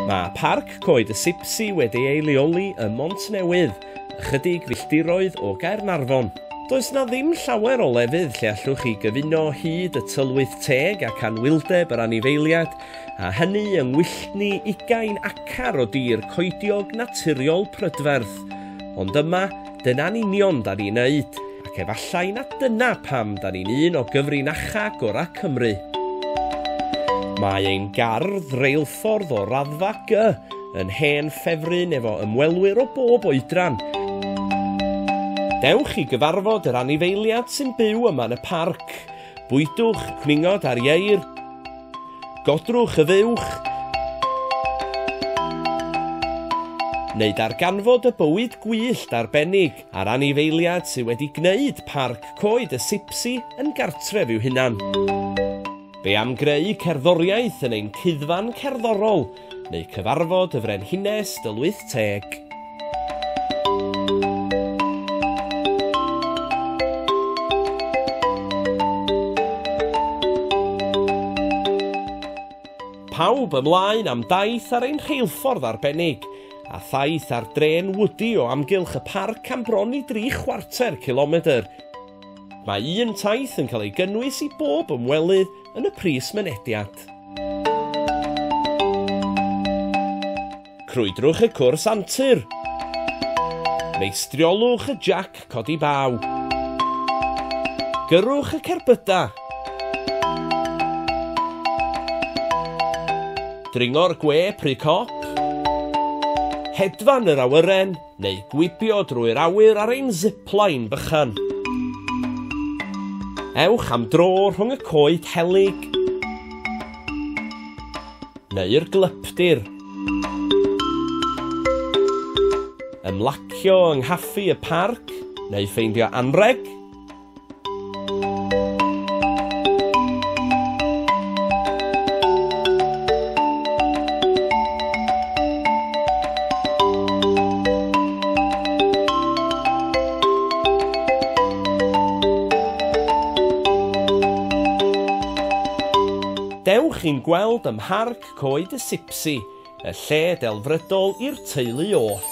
Mae Parc Coed y Sipsi wedi ei leoli ym Bontnewydd, ychydig filltiroedd o Caernarfon. Does na ddim llawer o lefydd lle allwch chi gyfuno hyd y tylwyth teg ac anwyldeb yr anifeiliaid, a hynny yng ngwylltni 20 acar o dir coediog naturiol prydferth. Ond yma, dyna'n union da ni'n neud, ac efallai na dyna pam da ni'n un o gyfrinacha Gora Cymru. Mae ein gardd reilffordd o raddfa G yn hen ffefryn efo ymwelwyr o bob oedran. Dewch i gyfarfod yr anifeiliad sy'n byw yma yn y parc. Bwydwch cwningod ar ieir. Godrwch y fuwch. Neu darganfod y bywyd gwyllt arbennig a'r anifeiliad sydd wedi gwneud Parc Coed y Sipsi yn gartref i'w hunan. Be am greu cerddoriaeth yn ein cyddfan cerddorol, neu cyfarfod y frenhines tylwyth teg. Pawb ymlaen am daith ar ein rheilffordd arbennig, a thaith ar dren wwdi o amgylch y parc am bron i 3/4 cilomedr. Mae un taith yn cael ei gynnwys i bob ymwelydd yn y pris mynediad. Crwydrwch y cwrs antur. Meistriolwch y jac codi baw. Gyrwch y cerbyda. Dringo'r gwe pry cop. Hedfan yr awyren, neu gwibio drwy'r awyr ar ein zipline bychan. Ewch am dro rhwng y coed helig, neu'r glypdir. Ymlacio yng nghaffi y parc, neu ffeindio anreg. Dewch i'n gweld ym Parc Coed y Sipsi, y lle delfrydol i'r teulu oll.